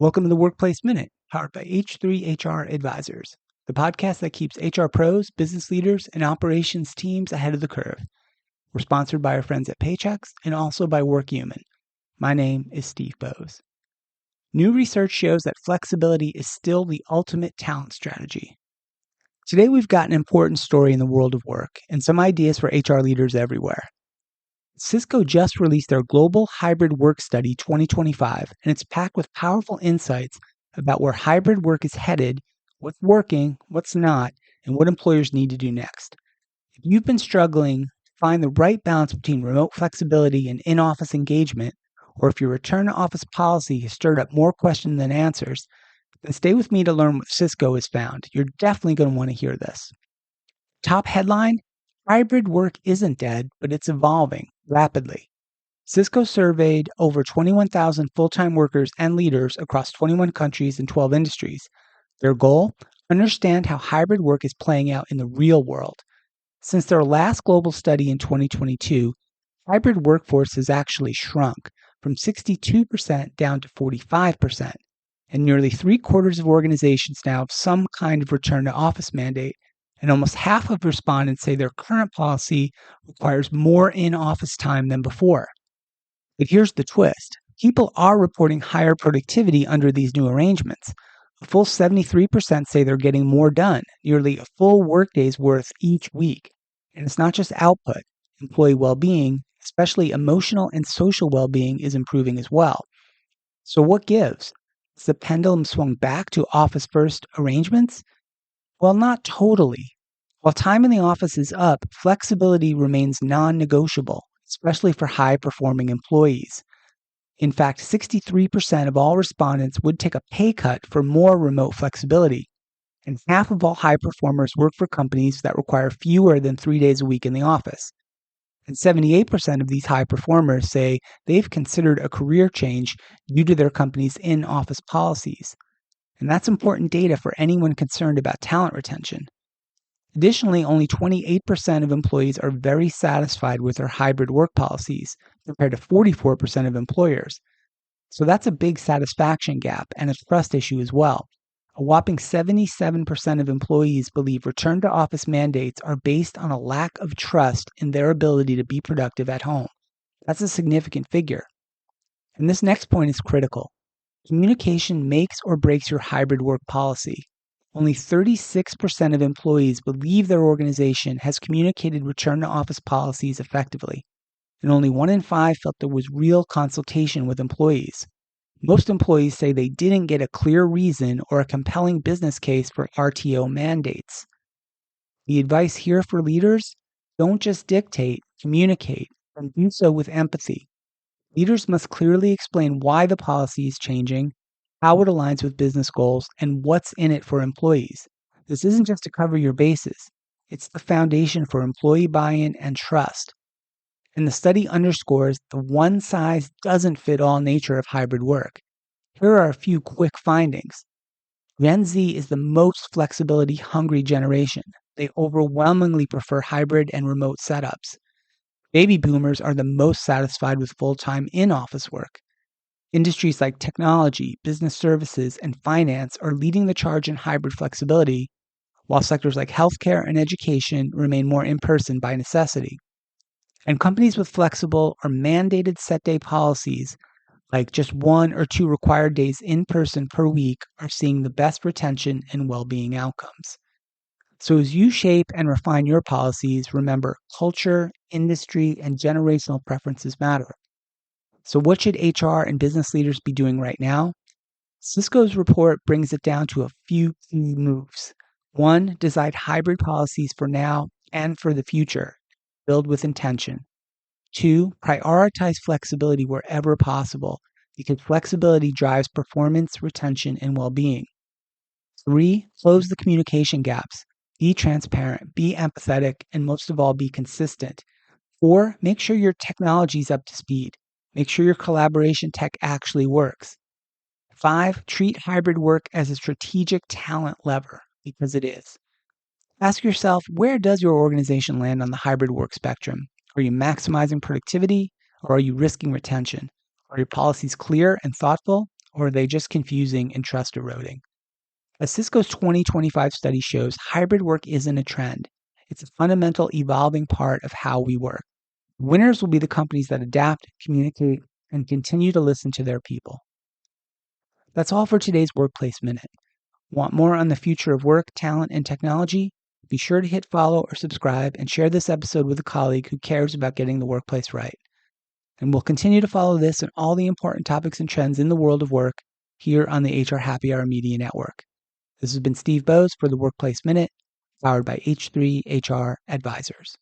Welcome to the Workplace Minute, powered by H3HR Advisors, the podcast that keeps HR pros, business leaders, and operations teams ahead of the curve. We're sponsored by our friends at Paychex and also by WorkHuman. My name is Steve Boese. New research shows that flexibility is still the ultimate talent strategy. Today we've got an important story in the world of work and some ideas for HR leaders everywhere. Cisco just released their Global Hybrid Work Study 2025, and it's packed with powerful insights about where hybrid work is headed, what's working, what's not, and what employers need to do next. If you've been struggling to find the right balance between remote flexibility and in-office engagement, or if your return-to-office policy has stirred up more questions than answers, then stay with me to learn what Cisco has found. You're definitely going to want to hear this. Top headline: hybrid work isn't dead, but it's evolving rapidly. Cisco surveyed over 21,000 full-time workers and leaders across 21 countries and 12 industries. Their goal? Understand how hybrid work is playing out in the real world. Since their last global study in 2022, hybrid workforce has actually shrunk from 62% down to 45%, and nearly three-quarters of organizations now have some kind of return-to-office mandate, and almost half of respondents say their current policy requires more in-office time than before. But here's the twist. People are reporting higher productivity under these new arrangements. A full 73% say they're getting more done, nearly a full workday's worth each week. And it's not just output. Employee well-being, especially emotional and social well-being, is improving as well. So what gives? Has the pendulum swung back to office-first arrangements? Well, not totally. While time in the office is up, flexibility remains non-negotiable, especially for high-performing employees. In fact, 63% of all respondents would take a pay cut for more remote flexibility, and half of all high performers work for companies that require fewer than 3 days a week in the office. And 78% of these high performers say they've considered a career change due to their company's in-office policies. And that's important data for anyone concerned about talent retention. Additionally, only 28% of employees are very satisfied with their hybrid work policies, compared to 44% of employers. So that's a big satisfaction gap and a trust issue as well. A whopping 77% of employees believe return-to-office mandates are based on a lack of trust in their ability to be productive at home. That's a significant figure. And this next point is critical. Communication makes or breaks your hybrid work policy. Only 36% of employees believe their organization has communicated return-to-office policies effectively, and only 1 in 5 felt there was real consultation with employees. Most employees say they didn't get a clear reason or a compelling business case for RTO mandates. The advice here for leaders: don't just dictate, communicate, and do so with empathy. Leaders must clearly explain why the policy is changing, how it aligns with business goals, and what's in it for employees. This isn't just to cover your bases. It's the foundation for employee buy-in and trust. And the study underscores the one-size-doesn't-fit-all nature of hybrid work. Here are a few quick findings. Gen Z is the most flexibility-hungry generation. They overwhelmingly prefer hybrid and remote setups. Baby boomers are the most satisfied with full-time in-office work. Industries like technology, business services, and finance are leading the charge in hybrid flexibility, while sectors like healthcare and education remain more in-person by necessity. And companies with flexible or mandated set-day policies, like just 1 or 2 required days in person per week, are seeing the best retention and well-being outcomes. So as you shape and refine your policies, remember culture, industry, and generational preferences matter. So what should HR and business leaders be doing right now? Cisco's report brings it down to a few key moves. 1, decide hybrid policies for now and for the future. Build with intention. 2, prioritize flexibility wherever possible, because flexibility drives performance, retention, and well-being. 3, close the communication gaps. Be transparent, be empathetic, and most of all, be consistent. 4, make sure your technology is up to speed. Make sure your collaboration tech actually works. 5, treat hybrid work as a strategic talent lever, because it is. Ask yourself, where does your organization land on the hybrid work spectrum? Are you maximizing productivity, or are you risking retention? Are your policies clear and thoughtful, or are they just confusing and trust eroding? As Cisco's 2025 study shows, hybrid work isn't a trend. It's a fundamental evolving part of how we work. Winners will be the companies that adapt, communicate, and continue to listen to their people. That's all for today's Workplace Minute. Want more on the future of work, talent, and technology? Be sure to hit follow or subscribe and share this episode with a colleague who cares about getting the workplace right. And we'll continue to follow this and all the important topics and trends in the world of work here on the HR Happy Hour Media Network. This has been Steve Boese for the Workplace Minute, powered by H3 HR Advisors.